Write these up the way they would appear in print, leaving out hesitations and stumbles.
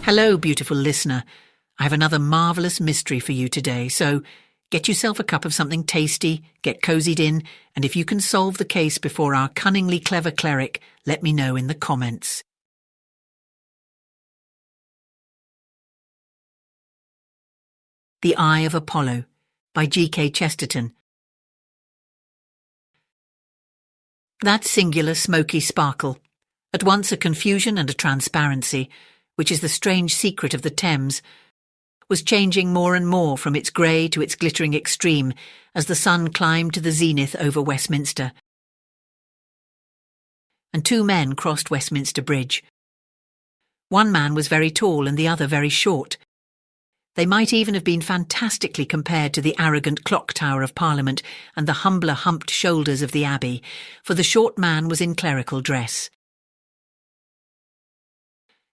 Hello, beautiful listener. I have another marvellous mystery for you today, so get yourself a cup of something tasty, get cozied in, and if you can solve the case before our cunningly clever cleric, let me know in the comments. The Eye of Apollo by GK Chesterton. That singular smoky sparkle, at once a confusion and a transparency, which is the strange secret of the Thames, was changing more and more from its grey to its glittering extreme as the sun climbed to the zenith over Westminster. And two men crossed Westminster Bridge. One man was very tall and the other very short. They might even have been fantastically compared to the arrogant clock tower of Parliament and the humbler humped shoulders of the Abbey, for the short man was in clerical dress.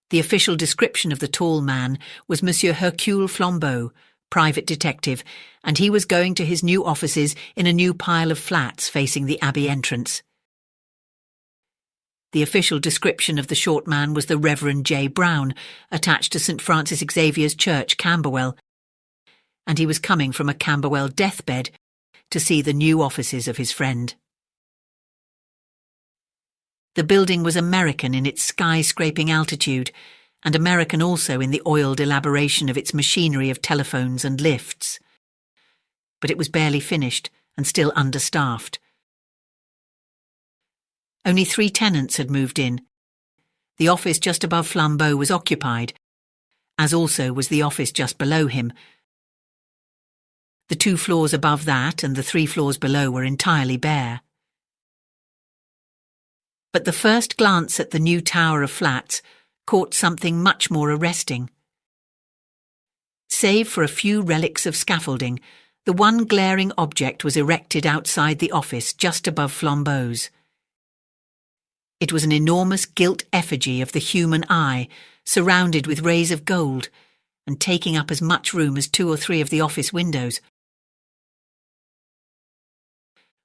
The official description of the tall man was Monsieur Hercule Flambeau, private detective, and he was going to his new offices in a new pile of flats facing the Abbey entrance. The official description of the short man was the Reverend J. Brown, attached to St. Francis Xavier's Church, Camberwell, and he was coming from a Camberwell deathbed to see the new offices of his friend. The building was American in its skyscraping altitude, and American also in the oiled elaboration of its machinery of telephones and lifts. But it was barely finished and still understaffed. Only 3 tenants had moved in. The office just above Flambeau was occupied, as also was the office just below him. The 2 floors above that and the 3 floors below were entirely bare. But the first glance at the new tower of flats caught something much more arresting. Save for a few relics of scaffolding, the one glaring object was erected outside the office just above Flambeau's. It was an enormous gilt effigy of the human eye, surrounded with rays of gold, and taking up as much room as 2 or 3 of the office windows.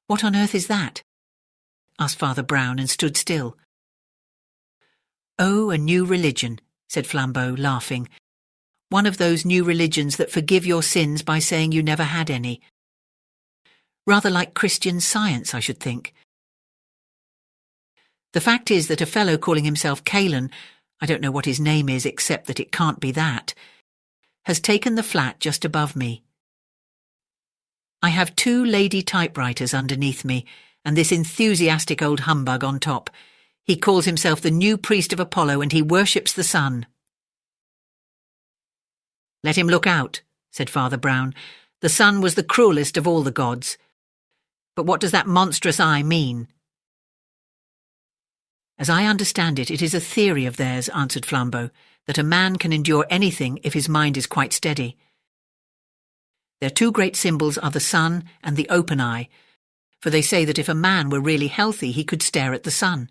"What on earth is that?" asked Father Brown, and stood still. "Oh, a new religion," said Flambeau, laughing. "One of those new religions that forgive your sins by saying you never had any. Rather like Christian Science, I should think. The fact is that a fellow calling himself Caelan, I don't know what his name is except that it can't be that, has taken the flat just above me. I have 2 lady typewriters underneath me, and this enthusiastic old humbug on top. He calls himself the new priest of Apollo, and he worships the sun." "Let him look out," said Father Brown. "The sun was the cruelest of all the gods. But what does that monstrous eye mean?" "As I understand it, it is a theory of theirs," answered Flambeau, "that a man can endure anything if his mind is quite steady. Their 2 great symbols are the sun and the open eye, for they say that if a man were really healthy, he could stare at the sun."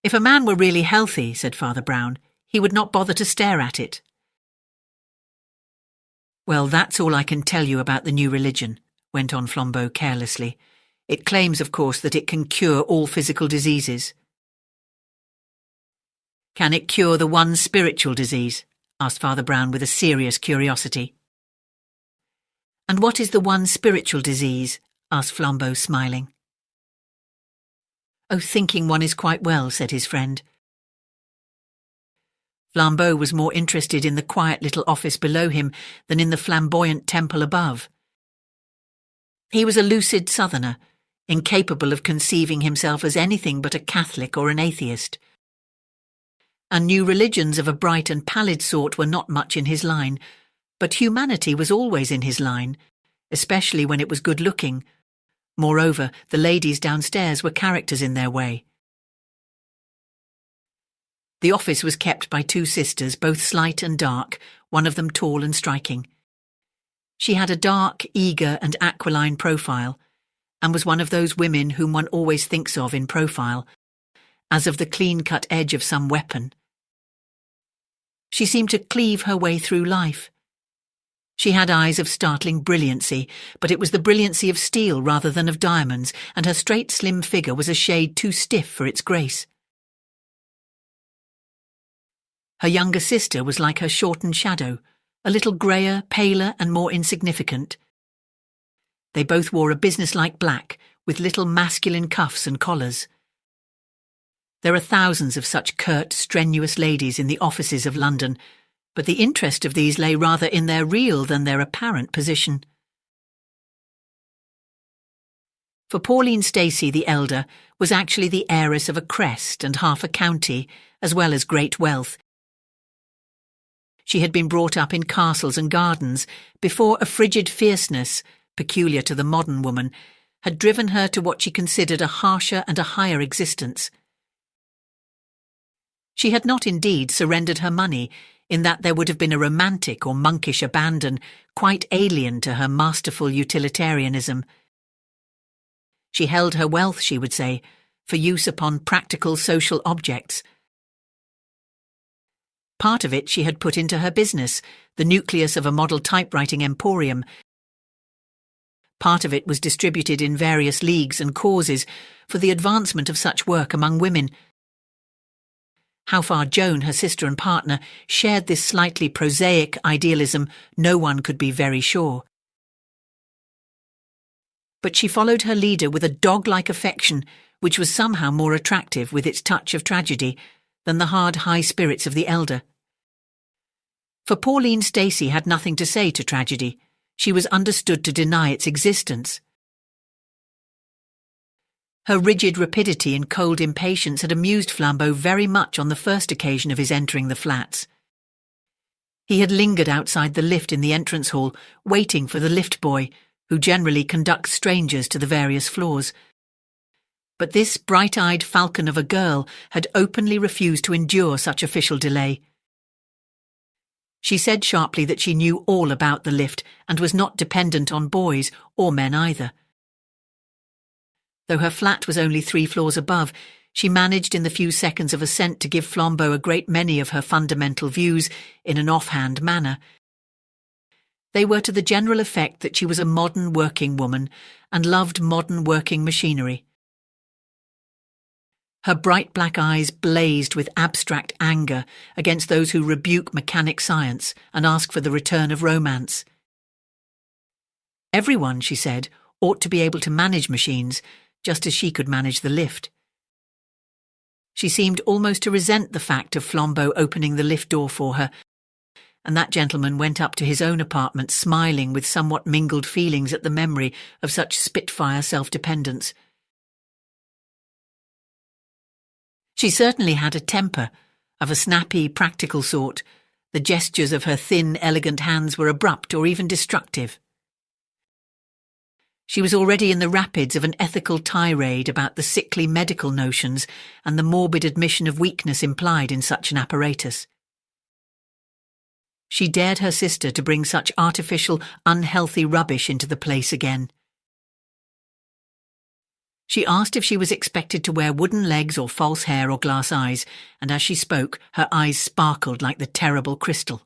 "If a man were really healthy," said Father Brown, "he would not bother to stare at it." "Well, that's all I can tell you about the new religion," went on Flambeau carelessly. "It claims, of course, that it can cure all physical diseases." "Can it cure the one spiritual disease?" asked Father Brown with a serious curiosity. "And what is the one spiritual disease?" asked Flambeau, smiling. "Oh, thinking one is quite well," said his friend. Flambeau was more interested in the quiet little office below him than in the flamboyant temple above. He was a lucid southerner, incapable of conceiving himself as anything but a Catholic or an atheist. And new religions of a bright and pallid sort were not much in his line, but humanity was always in his line, especially when it was good-looking. Moreover, the ladies downstairs were characters in their way. The office was kept by 2 sisters, both slight and dark, one of them tall and striking. She had a dark, eager and aquiline profile, and was one of those women whom one always thinks of in profile, as of the clean-cut edge of some weapon. She seemed to cleave her way through life. She had eyes of startling brilliancy, but it was the brilliancy of steel rather than of diamonds, and her straight, slim figure was a shade too stiff for its grace. Her younger sister was like her shortened shadow, a little greyer, paler and more insignificant. They both wore a businesslike black, with little masculine cuffs and collars. There are thousands of such curt, strenuous ladies in the offices of London, but the interest of these lay rather in their real than their apparent position. For Pauline Stacey, the elder, was actually the heiress of a crest and half a county, as well as great wealth. She had been brought up in castles and gardens before a frigid fierceness, peculiar to the modern woman, had driven her to what she considered a harsher and a higher existence. She had not indeed surrendered her money, in that there would have been a romantic or monkish abandon quite alien to her masterful utilitarianism. She held her wealth, she would say, for use upon practical social objects. Part of it she had put into her business, the nucleus of a model typewriting emporium. Part of it was distributed in various leagues and causes for the advancement of such work among women. How far Joan, her sister and partner, shared this slightly prosaic idealism, no one could be very sure. But she followed her leader with a dog-like affection, which was somehow more attractive with its touch of tragedy than the hard high spirits of the elder. For Pauline Stacey had nothing to say to tragedy. She was understood to deny its existence. Her rigid rapidity and cold impatience had amused Flambeau very much on the first occasion of his entering the flats. He had lingered outside the lift in the entrance hall, waiting for the lift boy, who generally conducts strangers to the various floors. But this bright-eyed falcon of a girl had openly refused to endure such official delay. She said sharply that she knew all about the lift and was not dependent on boys, or men either. Though her flat was only 3 floors above, she managed in the few seconds of ascent to give Flambeau a great many of her fundamental views in an offhand manner. They were to the general effect that she was a modern working woman and loved modern working machinery. Her bright black eyes blazed with abstract anger against those who rebuke mechanic science and ask for the return of romance. Everyone, she said, ought to be able to manage machines, just as she could manage the lift. She seemed almost to resent the fact of Flambeau opening the lift door for her, and that gentleman went up to his own apartment smiling with somewhat mingled feelings at the memory of such spitfire self-dependence. She certainly had a temper, of a snappy, practical sort. The gestures of her thin, elegant hands were abrupt or even destructive. She was already in the rapids of an ethical tirade about the sickly medical notions and the morbid admission of weakness implied in such an apparatus. She dared her sister to bring such artificial, unhealthy rubbish into the place again. She asked if she was expected to wear wooden legs or false hair or glass eyes, and as she spoke, her eyes sparkled like the terrible crystal.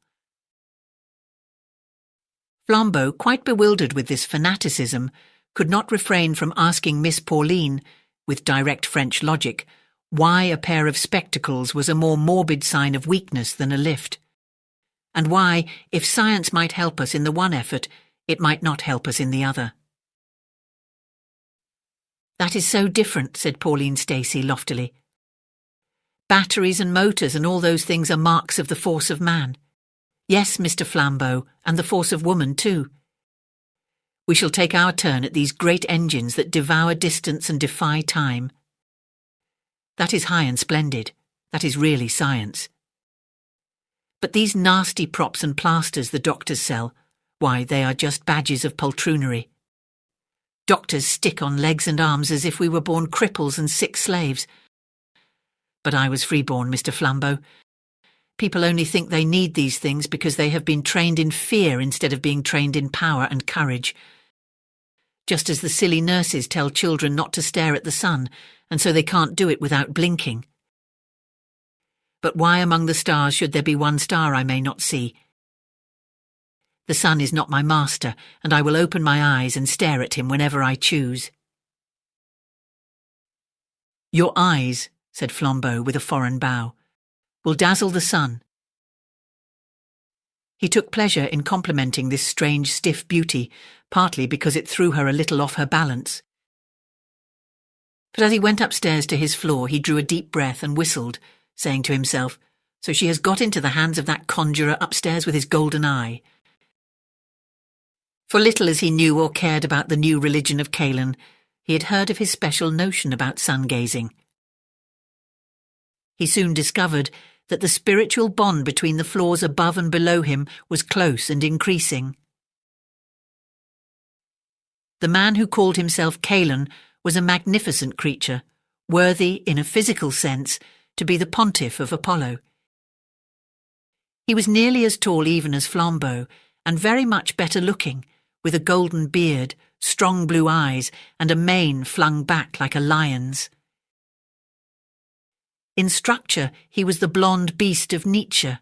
Flambeau, quite bewildered with this fanaticism, could not refrain from asking Miss Pauline, with direct French logic, why a pair of spectacles was a more morbid sign of weakness than a lift, and why, if science might help us in the one effort, it might not help us in the other. "That is so different," said Pauline Stacey loftily. "Batteries and motors and all those things are marks of the force of man. Yes, Mr. Flambeau, and the force of woman too. We shall take our turn at these great engines that devour distance and defy time. That is high and splendid. That is really science. But these nasty props and plasters the doctors sell, why, they are just badges of poltroonery. Doctors stick on legs and arms as if we were born cripples and sick slaves. But I was freeborn, Mr. Flambeau. People only think they need these things because they have been trained in fear instead of being trained in power and courage. Just as the silly nurses tell children not to stare at the sun, and so they can't do it without blinking. But why among the stars should there be one star I may not see? The sun is not my master, and I will open my eyes and stare at him whenever I choose." "Your eyes," said Flambeau with a foreign bow, "will dazzle the sun, He took pleasure in complimenting this strange, stiff beauty, partly because it threw her a little off her balance. But as he went upstairs to his floor, he drew a deep breath and whistled, saying to himself, "So she has got into the hands of that conjurer upstairs with his golden eye." For little as he knew or cared about the new religion of Caelan, he had heard of his special notion about sun-gazing. He soon discovered that the spiritual bond between the floors above and below him was close and increasing. The man who called himself Caelan was a magnificent creature, worthy, in a physical sense, to be the pontiff of Apollo. He was nearly as tall even as Flambeau, and very much better looking, with a golden beard, strong blue eyes, and a mane flung back like a lion's. In structure, he was the blonde beast of Nietzsche,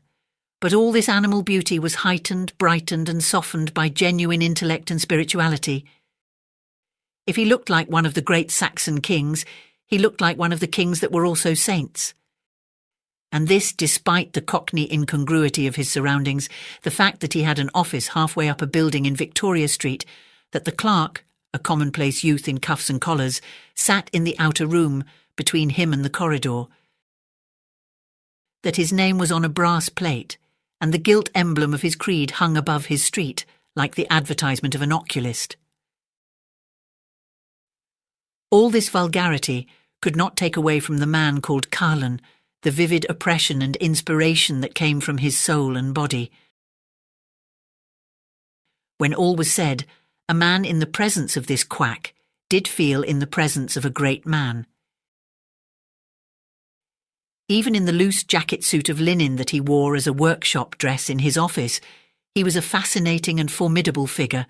but all this animal beauty was heightened, brightened, and softened by genuine intellect and spirituality. If he looked like one of the great Saxon kings, he looked like one of the kings that were also saints. And this despite the cockney incongruity of his surroundings, the fact that he had an office halfway up a building in Victoria Street, that the clerk, a commonplace youth in cuffs and collars, sat in the outer room between him and the corridor, that his name was on a brass plate, and the gilt emblem of his creed hung above his street, like the advertisement of an oculist. All this vulgarity could not take away from the man called Caelan the vivid oppression and inspiration that came from his soul and body. When all was said, a man in the presence of this quack did feel in the presence of a great man. Even in the loose jacket suit of linen that he wore as a workshop dress in his office, he was a fascinating and formidable figure,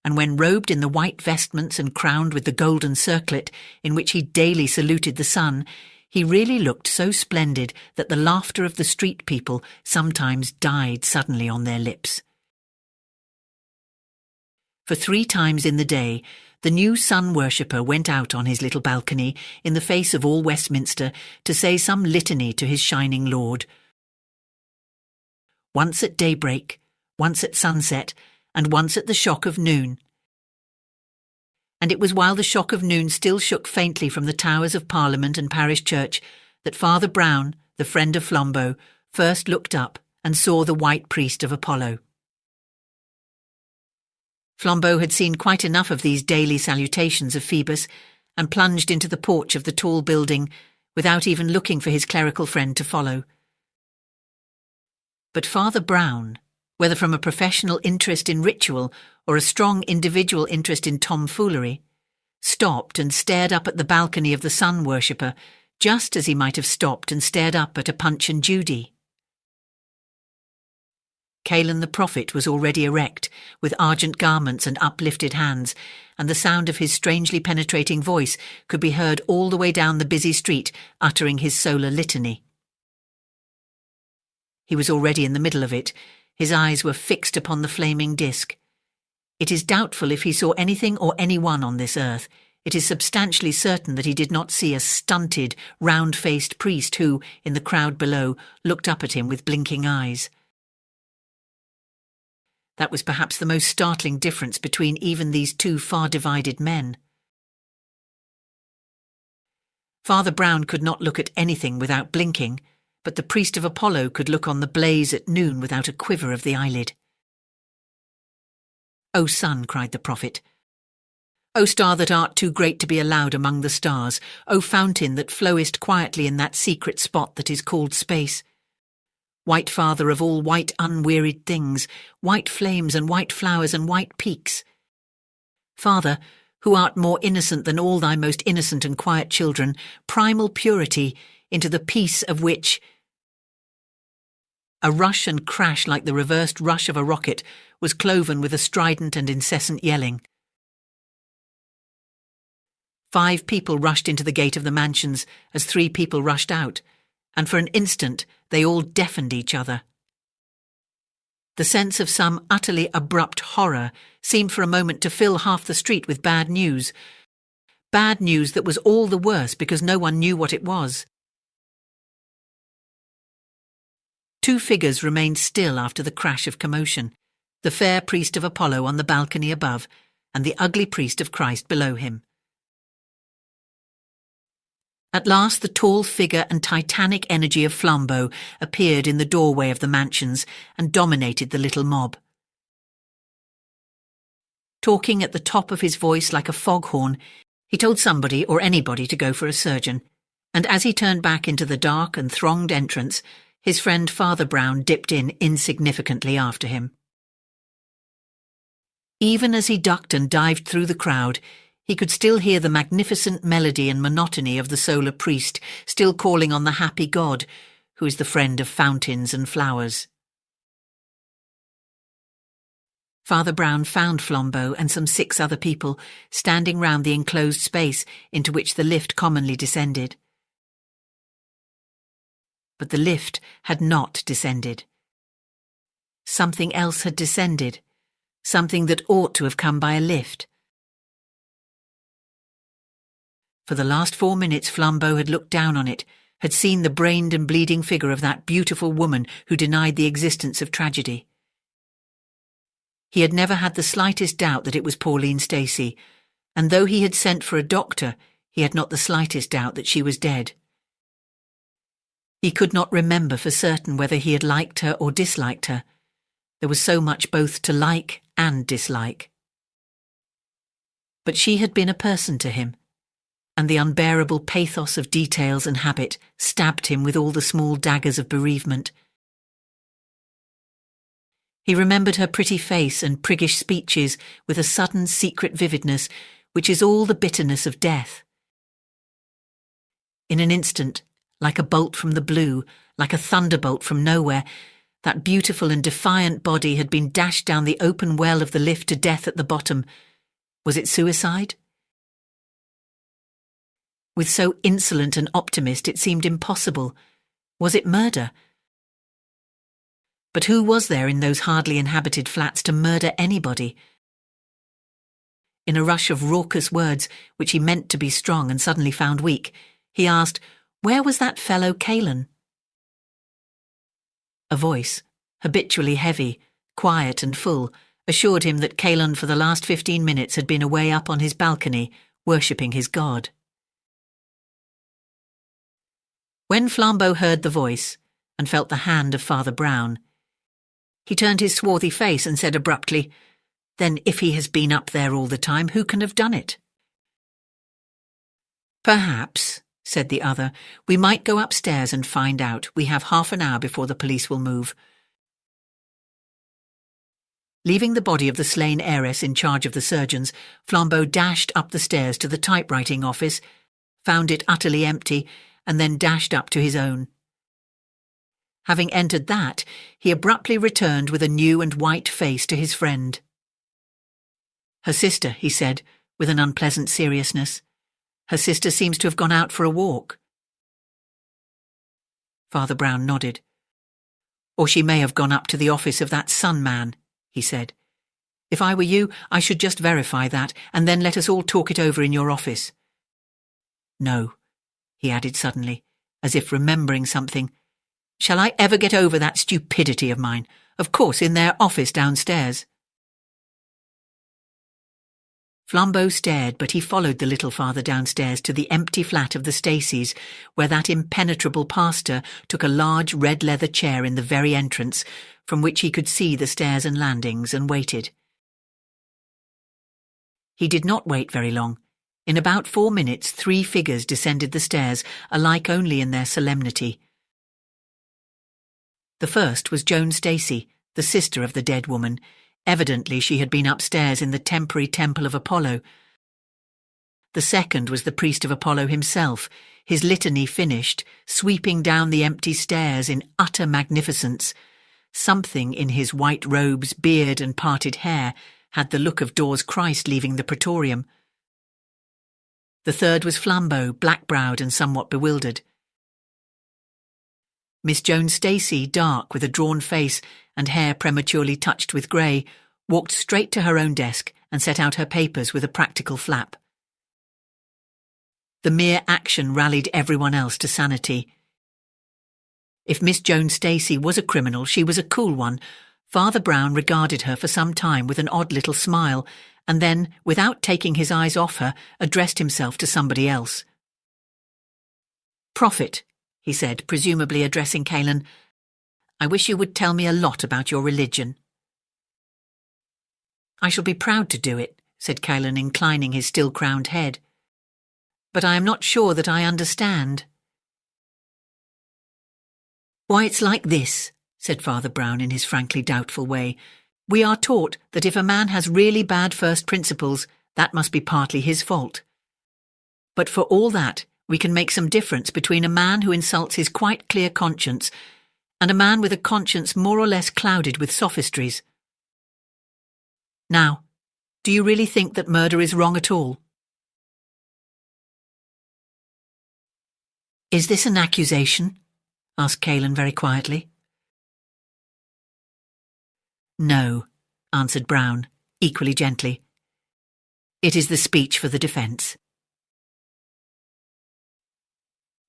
and when robed in the white vestments and crowned with the golden circlet in which he daily saluted the sun, he really looked so splendid that the laughter of the street people sometimes died suddenly on their lips. For 3 times in the day, the new sun-worshipper went out on his little balcony in the face of all Westminster to say some litany to his shining lord. Once at daybreak, once at sunset, and once at the shock of noon. And it was while the shock of noon still shook faintly from the towers of Parliament and Parish Church that Father Brown, the friend of Flambeau, first looked up and saw the white priest of Apollo. Flambeau had seen quite enough of these daily salutations of Phoebus, and plunged into the porch of the tall building without even looking for his clerical friend to follow. But Father Brown, whether from a professional interest in ritual or a strong individual interest in tomfoolery, stopped and stared up at the balcony of the sun-worshipper, just as he might have stopped and stared up at a Punch and Judy. Caelan the prophet was already erect, with argent garments and uplifted hands, and the sound of his strangely penetrating voice could be heard all the way down the busy street, uttering his solar litany. He was already in the middle of it. His eyes were fixed upon the flaming disk. It is doubtful if he saw anything or anyone on this earth. It is substantially certain that he did not see a stunted, round-faced priest who, in the crowd below, looked up at him with blinking eyes. That was perhaps the most startling difference between even these 2 far-divided men. Father Brown could not look at anything without blinking, but the priest of Apollo could look on the blaze at noon without a quiver of the eyelid. "O sun," cried the prophet, "O star that art too great to be allowed among the stars, O fountain that flowest quietly in that secret spot that is called space, white father of all white unwearied things, white flames and white flowers and white peaks. Father, who art more innocent than all thy most innocent and quiet children, primal purity, into the peace of which—" A rush and crash like the reversed rush of a rocket was cloven with a strident and incessant yelling. 5 people rushed into the gate of the mansions as 3 people rushed out, and for an instant they all deafened each other. The sense of some utterly abrupt horror seemed for a moment to fill half the street with bad news that was all the worse because no one knew what it was. two figures remained still after the crash of commotion, the fair priest of Apollo on the balcony above, and the ugly priest of Christ below him. At last the tall figure and titanic energy of Flambeau appeared in the doorway of the mansions and dominated the little mob. Talking at the top of his voice like a foghorn, he told somebody or anybody to go for a surgeon, and as he turned back into the dark and thronged entrance, his friend Father Brown dipped in insignificantly after him. Even as he ducked and dived through the crowd, he could still hear the magnificent melody and monotony of the solar priest still calling on the happy God, who is the friend of fountains and flowers. Father Brown found Flambeau and some 6 other people standing round the enclosed space into which the lift commonly descended. But the lift had not descended. Something else had descended, something that ought to have come by a lift. For the last 4 minutes Flambeau had looked down on it, had seen the brained and bleeding figure of that beautiful woman who denied the existence of tragedy. He had never had the slightest doubt that it was Pauline Stacey, and though he had sent for a doctor, he had not the slightest doubt that she was dead. He could not remember for certain whether he had liked her or disliked her. There was so much both to like and dislike. But she had been a person to him, and the unbearable pathos of details and habit stabbed him with all the small daggers of bereavement. He remembered her pretty face and priggish speeches with a sudden secret vividness, which is all the bitterness of death. In an instant, like a bolt from the blue, like a thunderbolt from nowhere, that beautiful and defiant body had been dashed down the open well of the lift to death at the bottom. Was it suicide? With so insolent an optimist it seemed impossible. Was it murder? But who was there in those hardly inhabited flats to murder anybody? In a rush of raucous words, which he meant to be strong and suddenly found weak, he asked, "Where was that fellow Caelan?" A voice, habitually heavy, quiet and full, assured him that Caelan for the last 15 minutes had been away up on his balcony, worshipping his god. When Flambeau heard the voice, and felt the hand of Father Brown, he turned his swarthy face and said abruptly, "Then if he has been up there all the time, who can have done it?" "Perhaps," said the other, "we might go upstairs and find out. We have half an hour before the police will move." Leaving the body of the slain heiress in charge of the surgeons, Flambeau dashed up the stairs to the typewriting office, found it utterly empty, and then dashed up to his own. Having entered that, he abruptly returned with a new and white face to his friend. "Her sister," he said, with an unpleasant seriousness. "Her sister seems to have gone out for a walk." Father Brown nodded. "Or she may have gone up to the office of that Sun man," he said. "If I were you, I should just verify that, and then let us all talk it over in your office. No," he added suddenly, as if remembering something. "Shall I ever get over that stupidity of mine? Of course, in their office downstairs." Flambeau stared, but he followed the little father downstairs to the empty flat of the Staceys, where that impenetrable pastor took a large red leather chair in the very entrance, from which he could see the stairs and landings, and waited. He did not wait very long. In about 4 minutes, 3 figures descended the stairs, alike only in their solemnity. The first was Joan Stacey, the sister of the dead woman. Evidently she had been upstairs in the temporary temple of Apollo. The second was the priest of Apollo himself, his litany finished, sweeping down the empty stairs in utter magnificence. Something in his white robes, beard and parted hair had the look of Dawes Christ leaving the praetorium. The third was Flambeau, black-browed and somewhat bewildered. Miss Joan Stacey, dark, with a drawn face and hair prematurely touched with grey, walked straight to her own desk and set out her papers with a practical flap. The mere action rallied everyone else to sanity. If Miss Joan Stacey was a criminal, she was a cool one. Father Brown regarded her for some time with an odd little smile, and then, without taking his eyes off her, addressed himself to somebody else. "Prophet," he said, presumably addressing Caelan, "I wish you would tell me a lot about your religion." "I shall be proud to do it," said Caelan, inclining his still-crowned head. "But I am not sure that I understand." "Why, it's like this," said Father Brown in his frankly doubtful way. "We are taught that if a man has really bad first principles, that must be partly his fault. But for all that, we can make some difference between a man who insults his quite clear conscience and a man with a conscience more or less clouded with sophistries. Now, do you really think that murder is wrong at all?" "Is this an accusation?" asked Caelan very quietly. "No," answered Brown, equally gently. "It is the speech for the defence."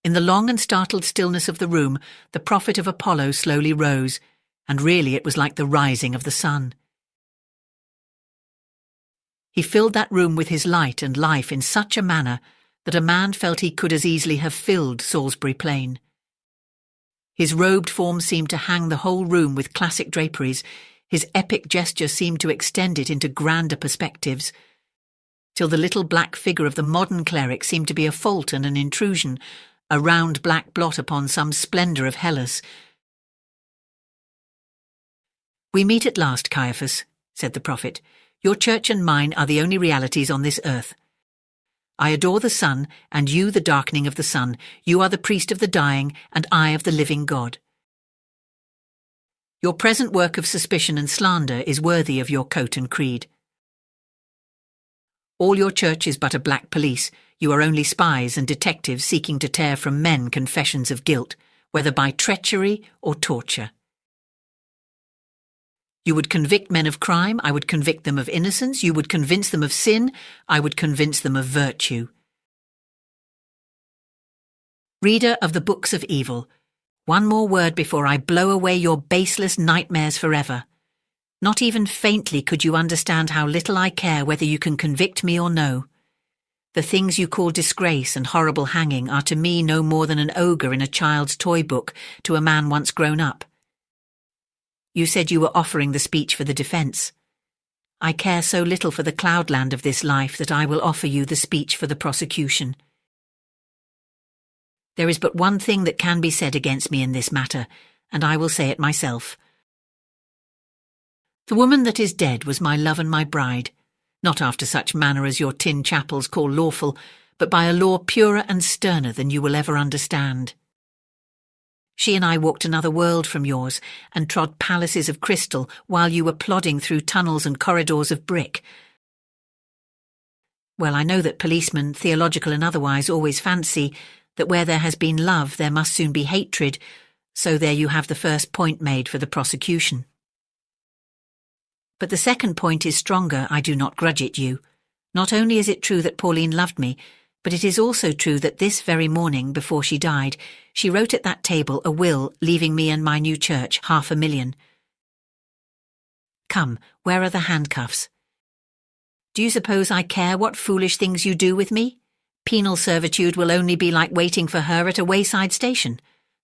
In the long and startled stillness of the room, the prophet of Apollo slowly rose, and really it was like the rising of the sun. He filled that room with his light and life in such a manner that a man felt he could as easily have filled Salisbury Plain. His robed form seemed to hang the whole room with classic draperies. His epic gesture seemed to extend it into grander perspectives, till the little black figure of the modern cleric seemed to be a fault and an intrusion, a round black blot upon some splendour of Hellas. "We meet at last, Caiaphas," said the prophet. "Your church and mine are the only realities on this earth. I adore the sun, and you the darkening of the sun. You are the priest of the dying, and I of the living God. Your present work of suspicion and slander is worthy of your coat and creed. All your church is but a black police. You are only spies and detectives seeking to tear from men confessions of guilt, whether by treachery or torture. You would convict men of crime, I would convict them of innocence. You would convince them of sin, I would convince them of virtue. Reader of the books of evil, one more word before I blow away your baseless nightmares forever. Not even faintly could you understand how little I care whether you can convict me or no. The things you call disgrace and horrible hanging are to me no more than an ogre in a child's toy book to a man once grown up. You said you were offering the speech for the defence. I care so little for the cloudland of this life that I will offer you the speech for the prosecution. There is but one thing that can be said against me in this matter, and I will say it myself. The woman that is dead was my love and my bride, not after such manner as your tin chapels call lawful, but by a law purer and sterner than you will ever understand. She and I walked another world from yours, and trod palaces of crystal while you were plodding through tunnels and corridors of brick. Well, I know that policemen, theological and otherwise, always fancy that where there has been love there must soon be hatred, so there you have the first point made for the prosecution. But the second point is stronger, I do not grudge it you. Not only is it true that Pauline loved me, but it is also true that this very morning, before she died, she wrote at that table a will leaving me and my new church $500,000. Come, where are the handcuffs? Do you suppose I care what foolish things you do with me? Penal servitude will only be like waiting for her at a wayside station.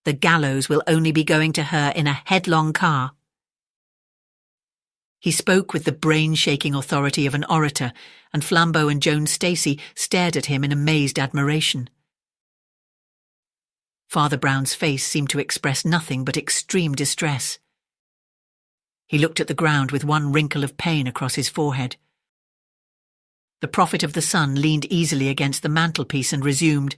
The gallows will only be going to her in a headlong car. He spoke with the brain-shaking authority of an orator, and Flambeau and Joan Stacey stared at him in amazed admiration. Father Brown's face seemed to express nothing but extreme distress. He looked at the ground with one wrinkle of pain across his forehead. The prophet of the sun leaned easily against the mantelpiece and resumed.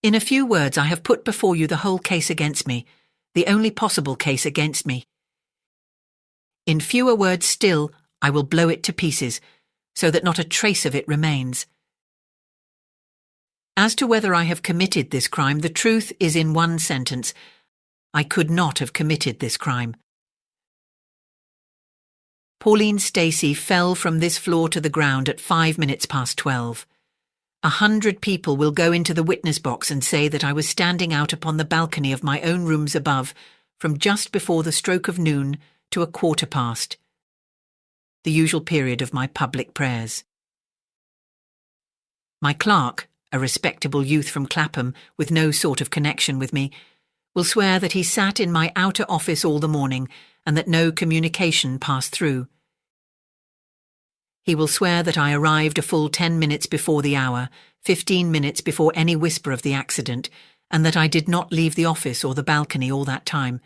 In a few words, I have put before you the whole case against me, the only possible case against me. In fewer words still, I will blow it to pieces, so that not a trace of it remains. As to whether I have committed this crime, the truth is in one sentence. I could not have committed this crime. Pauline Stacey fell from this floor to the ground at 12 minutes. 100 people will go into the witness box and say that I was standing out upon the balcony of my own rooms above from just before the stroke of noon to a quarter past, the usual period of my public prayers. My clerk, a respectable youth from Clapham with no sort of connection with me, will swear that he sat in my outer office all the morning and that no communication passed through. He will swear that I arrived a full 10 minutes before the hour, 15 minutes before any whisper of the accident, and that I did not leave the office or the balcony all that time.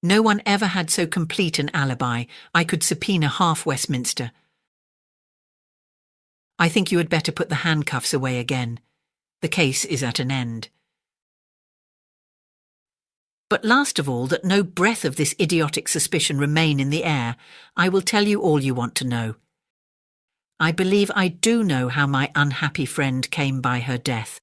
No one ever had so complete an alibi. I could subpoena half Westminster. I think you had better put the handcuffs away again. The case is at an end. But last of all, that no breath of this idiotic suspicion remain in the air, I will tell you all you want to know. I believe I do know how my unhappy friend came by her death.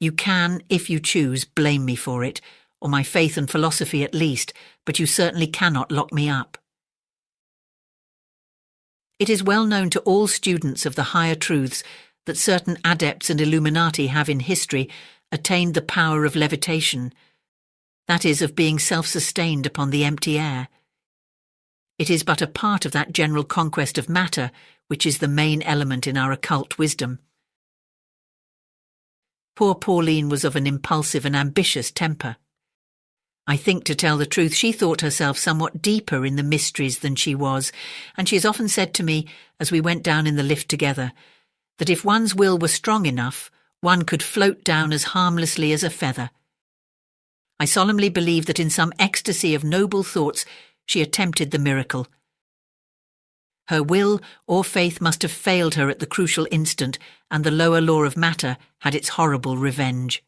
You can, if you choose, blame me for it, or my faith and philosophy at least, but you certainly cannot lock me up. It is well known to all students of the higher truths that certain adepts and Illuminati have in history attained the power of levitation, that is, of being self-sustained upon the empty air. It is but a part of that general conquest of matter which is the main element in our occult wisdom. Poor Pauline was of an impulsive and ambitious temper. I think, to tell the truth, she thought herself somewhat deeper in the mysteries than she was, and she has often said to me, as we went down in the lift together, that if one's will were strong enough, one could float down as harmlessly as a feather. I solemnly believe that in some ecstasy of noble thoughts she attempted the miracle. Her will or faith must have failed her at the crucial instant, and the lower law of matter had its horrible revenge.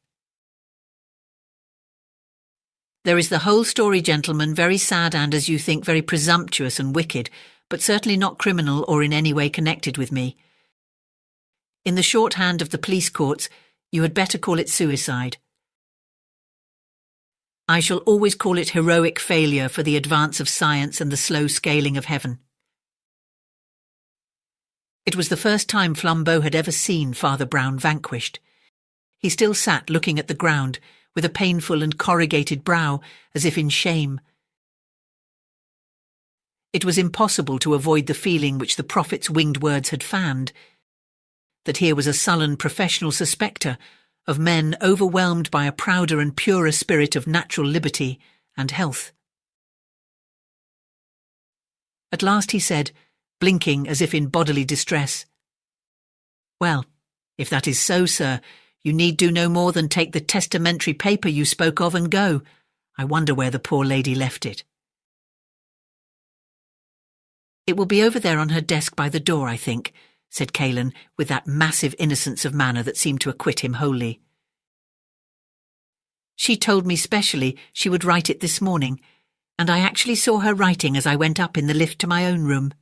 There is the whole story, gentlemen, very sad and, as you think, very presumptuous and wicked, but certainly not criminal or in any way connected with me. In the shorthand of the police courts, you had better call it suicide. I shall always call it heroic failure for the advance of science and the slow scaling of heaven. It was the first time Flambeau had ever seen Father Brown vanquished. He still sat looking at the ground, with a painful and corrugated brow, as if in shame. It was impossible to avoid the feeling which the prophet's winged words had fanned, that here was a sullen professional suspector of men overwhelmed by a prouder and purer spirit of natural liberty and health. At last he said, blinking as if in bodily distress, "Well, if that is so, sir, you need do no more than take the testamentary paper you spoke of and go. I wonder where the poor lady left it." "It will be over there on her desk by the door, I think," said Caelan, with that massive innocence of manner that seemed to acquit him wholly. "She told me specially she would write it this morning, and I actually saw her writing as I went up in the lift to my own room."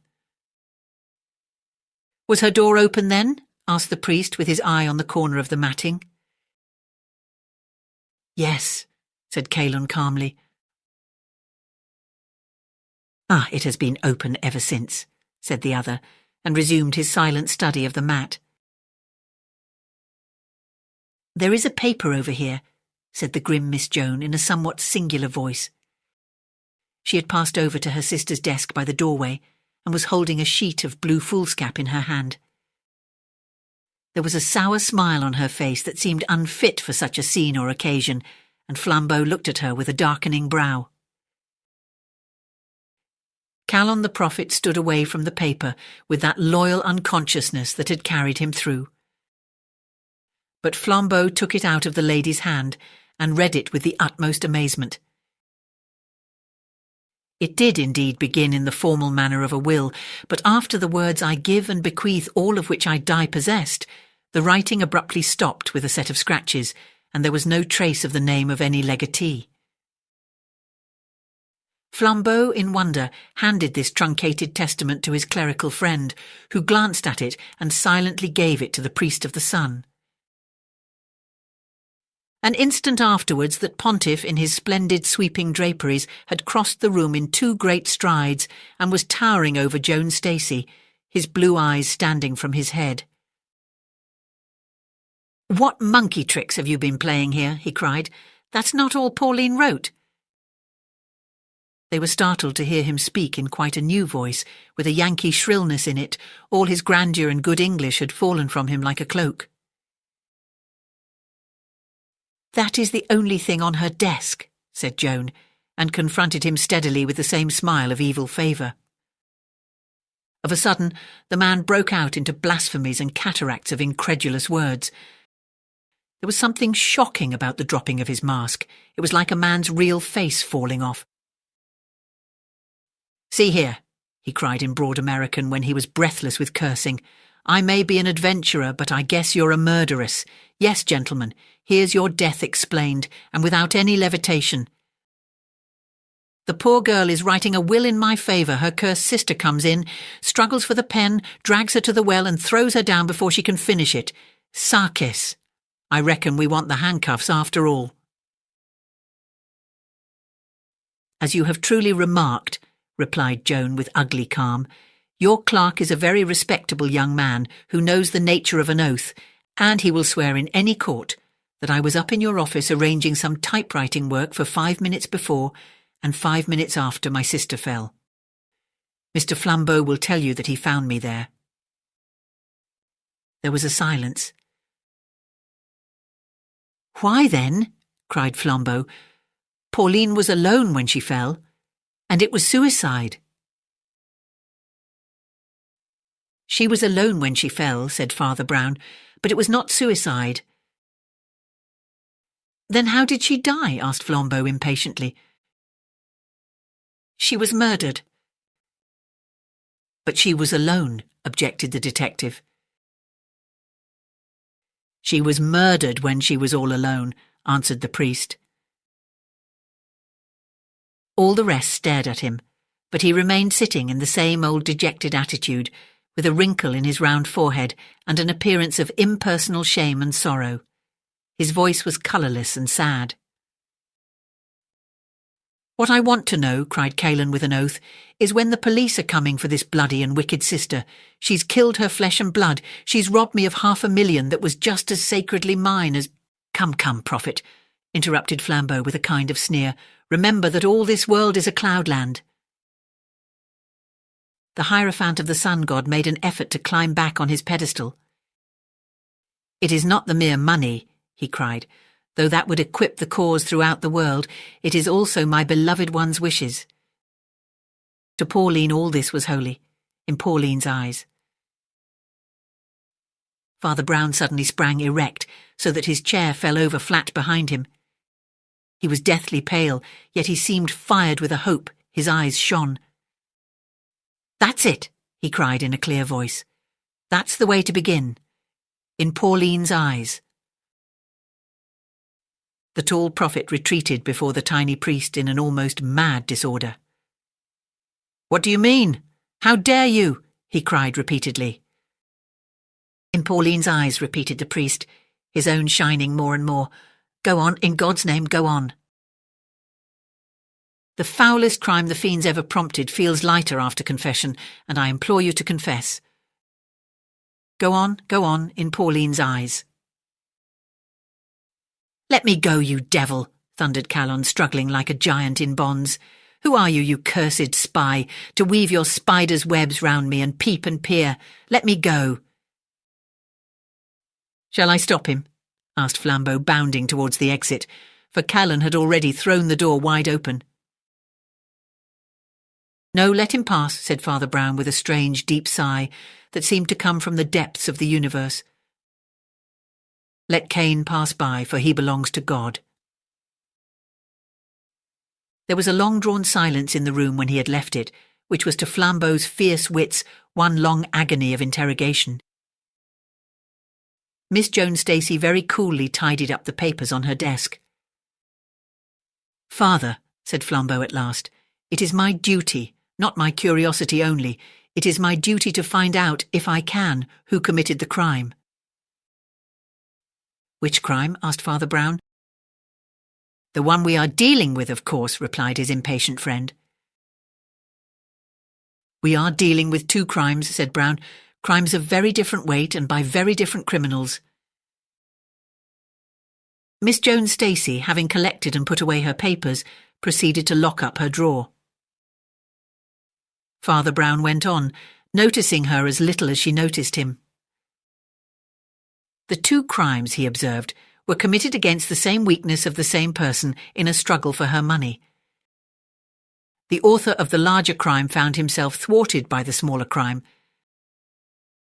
"Was her door open then?" asked the priest, with his eye on the corner of the matting. "Yes," said Caelan calmly. "Ah, it has been open ever since," said the other, and resumed his silent study of the mat. "There is a paper over here," said the grim Miss Joan in a somewhat singular voice. She had passed over to her sister's desk by the doorway and was holding a sheet of blue foolscap in her hand. There was a sour smile on her face that seemed unfit for such a scene or occasion, and Flambeau looked at her with a darkening brow. Calon the prophet stood away from the paper with that loyal unconsciousness that had carried him through. But Flambeau took it out of the lady's hand and read it with the utmost amazement. It did indeed begin in the formal manner of a will, but after the words "I give and bequeath all of which I die possessed," the writing abruptly stopped with a set of scratches, and there was no trace of the name of any legatee. Flambeau, in wonder, handed this truncated testament to his clerical friend, who glanced at it and silently gave it to the priest of the sun. An instant afterwards, that pontiff in his splendid sweeping draperies had crossed the room in 2 great strides and was towering over Joan Stacey, his blue eyes standing from his head. "What monkey tricks have you been playing here?" he cried. "That's not all Pauline wrote." They were startled to hear him speak in quite a new voice, with a Yankee shrillness in it. All his grandeur and good English had fallen from him like a cloak. "That is the only thing on her desk," said Joan, and confronted him steadily with the same smile of evil favour. Of a sudden, the man broke out into blasphemies and cataracts of incredulous words. There was something shocking about the dropping of his mask. It was like a man's real face falling off. "See here," he cried in broad American when he was breathless with cursing. "I may be an adventurer, but I guess you're a murderess. Yes, gentlemen, here's your death explained, and without any levitation. The poor girl is writing a will in my favour. Her cursed sister comes in, struggles for the pen, drags her to the well and throws her down before she can finish it. Sarkis. I reckon we want the handcuffs after all." "As you have truly remarked," replied Joan with ugly calm, "your clerk is a very respectable young man who knows the nature of an oath, and he will swear in any court that I was up in your office arranging some typewriting work for 5 minutes before and 5 minutes after my sister fell. Mr. Flambeau will tell you that he found me there." There was a silence. "Why then," cried Flambeau, "Pauline was alone when she fell, and it was suicide." "She was alone when she fell," said Father Brown, "but it was not suicide." "Then how did she die?" asked Flambeau impatiently. "She was murdered." "But she was alone," objected the detective. "She was murdered when she was all alone," answered the priest. All the rest stared at him, but he remained sitting in the same old dejected attitude, with a wrinkle in his round forehead and an appearance of impersonal shame and sorrow. His voice was colourless and sad. "What I want to know," cried Callan with an oath, "is when the police are coming for this bloody and wicked sister. She's killed her flesh and blood. She's robbed me of $500,000 that was just as sacredly mine as—" "Come, come, prophet," interrupted Flambeau with a kind of sneer. "Remember that all this world is a cloudland." The Hierophant of the sun god made an effort to climb back on his pedestal. "It is not the mere money," he cried, "though that would equip the cause throughout the world. It is also my beloved one's wishes." To Pauline all this was holy, in Pauline's eyes. Father Brown suddenly sprang erect, so that his chair fell over flat behind him. He was deathly pale, yet he seemed fired with a hope. His eyes shone. "That's it," he cried in a clear voice. "That's the way to begin. In Pauline's eyes." The tall prophet retreated before the tiny priest in an almost mad disorder. "What do you mean? How dare you?" he cried repeatedly. "In Pauline's eyes," repeated the priest, his own shining more and more. "Go on, in God's name, go on." "The foulest crime the fiends ever prompted feels lighter after confession, and I implore you to confess. Go on, in Pauline's eyes." "Let me go, you devil," thundered Calonne, struggling like a giant in bonds. "Who are you, you cursed spy, to weave your spider's webs round me and peep and peer? Let me go." "Shall I stop him?" asked Flambeau, bounding towards the exit, for Calonne had already thrown the door wide open. "No, let him pass," said Father Brown with a strange, deep sigh that seemed to come from the depths of the universe. "Let Cain pass by, for he belongs to God." There was a long-drawn silence in the room when he had left it, which was to Flambeau's fierce wits one long agony of interrogation. Miss Joan Stacey very coolly tidied up the papers on her desk. "Father," said Flambeau at last, "it is my duty, not my curiosity only, it is my duty to find out, if I can, who committed the crime." "Which crime?" asked Father Brown. "The one we are dealing with, of course," replied his impatient friend. "We are dealing with two crimes," said Brown. "Crimes of very different weight and by very different criminals." Miss Jones Stacy, having collected and put away her papers, proceeded to lock up her drawer. Father Brown went on, noticing her as little as she noticed him. "The two crimes," he observed, "were committed against the same weakness of the same person in a struggle for her money. The author of the larger crime found himself thwarted by the smaller crime.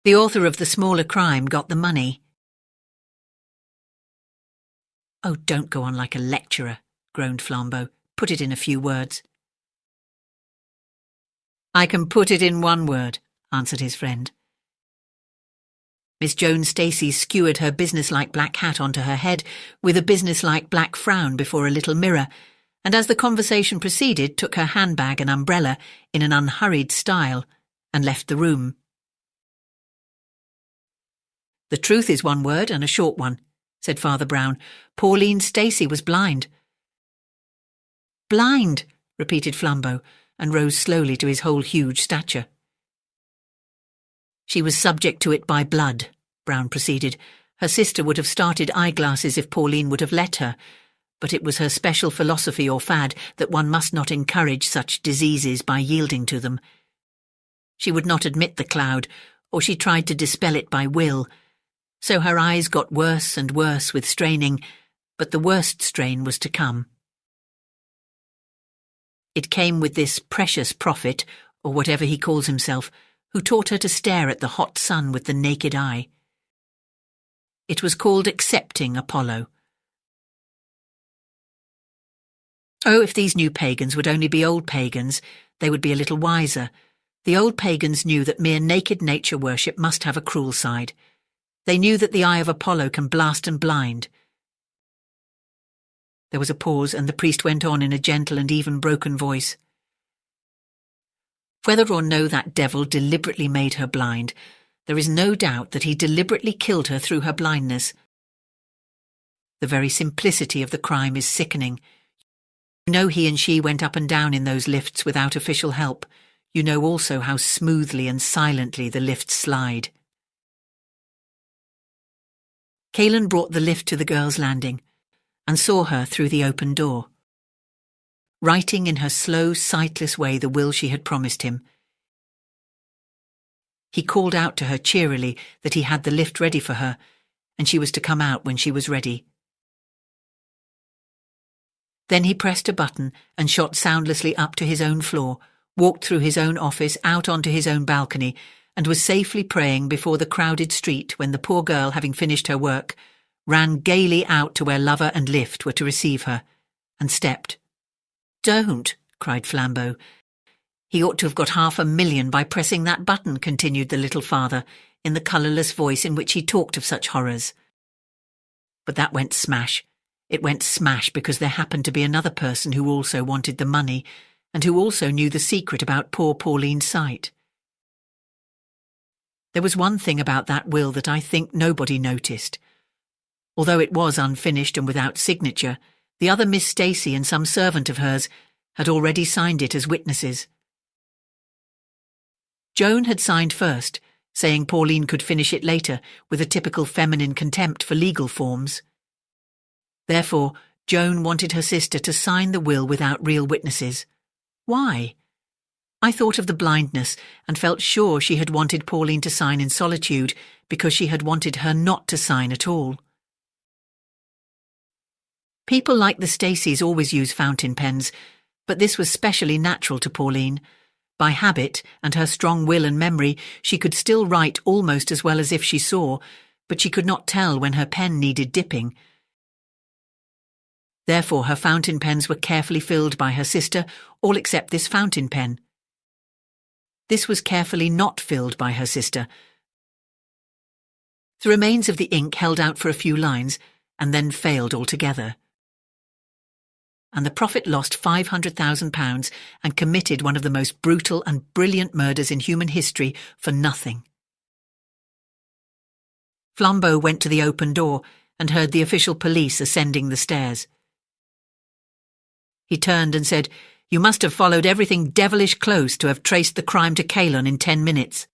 The author of the smaller crime got the money." "Oh, don't go on like a lecturer," groaned Flambeau. "Put it in a few words." "I can put it in one word," answered his friend. Miss Jones Stacy skewered her businesslike black hat onto her head with a businesslike black frown before a little mirror, and as the conversation proceeded took her handbag and umbrella in an unhurried style and left the room. "The truth is one word and a short one," said Father Brown. "Pauline Stacy was blind." "Blind," repeated Flambeau, and rose slowly to his whole huge stature. "She was subject to it by blood," Brown proceeded. "Her sister would have started eyeglasses if Pauline would have let her, but it was her special philosophy or fad that one must not encourage such diseases by yielding to them. She would not admit the cloud, or she tried to dispel it by will, so her eyes got worse and worse with straining, but the worst strain was to come. It came with this precious prophet, or whatever he calls himself, who taught her to stare at the hot sun with the naked eye. It was called accepting Apollo. Oh, if these new pagans would only be old pagans, they would be a little wiser. The old pagans knew that mere naked nature worship must have a cruel side. They knew that the eye of Apollo can blast and blind. There was a pause, and the priest went on in a gentle and even broken voice. "Whether or no that devil deliberately made her blind, there is no doubt that he deliberately killed her through her blindness. The very simplicity of the crime is sickening. You know he and she went up and down in those lifts without official help. You know also how smoothly and silently the lifts slide." Caelan brought the lift to the girls' landing and saw her through the open door, writing in her slow, sightless way the will she had promised him. He called out to her cheerily that he had the lift ready for her, and she was to come out when she was ready. Then he pressed a button and shot soundlessly up to his own floor, walked through his own office, out onto his own balcony, and was safely praying before the crowded street when the poor girl, having finished her work, ran gaily out to where lover and lift were to receive her, and stepped. "Don't," cried Flambeau. "He ought to have got 500,000 by pressing that button," continued the little father, in the colourless voice in which he talked of such horrors. But that went smash. It went smash because there happened to be another person who also wanted the money, and who also knew the secret about poor Pauline's sight. There was one thing about that will that I think nobody noticed. Although it was unfinished and without signature, the other Miss Stacy and some servant of hers had already signed it as witnesses. Joan had signed first, saying Pauline could finish it later with a typical feminine contempt for legal forms. Therefore, Joan wanted her sister to sign the will without real witnesses. Why? I thought of the blindness and felt sure she had wanted Pauline to sign in solitude because she had wanted her not to sign at all. People like the Stacys always use fountain pens, but this was specially natural to Pauline. By habit and her strong will and memory, she could still write almost as well as if she saw, but she could not tell when her pen needed dipping. Therefore her fountain pens were carefully filled by her sister, all except this fountain pen. This was carefully not filled by her sister. The remains of the ink held out for a few lines, and then failed altogether. And the prophet lost £500,000 and committed one of the most brutal and brilliant murders in human history for nothing. Flambeau went to the open door and heard the official police ascending the stairs. He turned and said, You must have followed everything devilish close to have traced the crime to Calon in 10 minutes.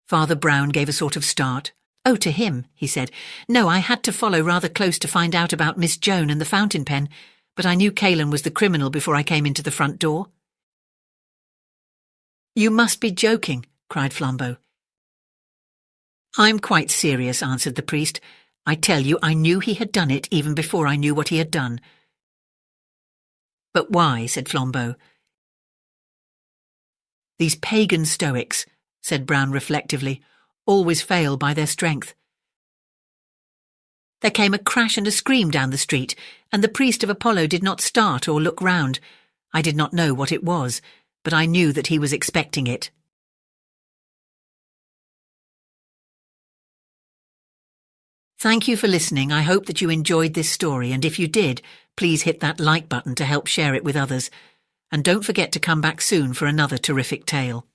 Father Brown gave a sort of start. "Oh, to him," he said. "No, I had to follow rather close to find out about Miss Joan and the fountain pen, but I knew Calon was the criminal before I came into the front door." "You must be joking," cried Flambeau. "I'm quite serious," answered the priest. "I tell you, I knew he had done it even before I knew what he had done." "But why?" said Flambeau. "These pagan Stoics," said Brown reflectively, "always fail by their strength. There came a crash and a scream down the street, and the priest of Apollo did not start or look round. I did not know what it was, but I knew that he was expecting it." Thank you for listening. I hope that you enjoyed this story, and if you did, please hit that like button to help share it with others. And don't forget to come back soon for another terrific tale.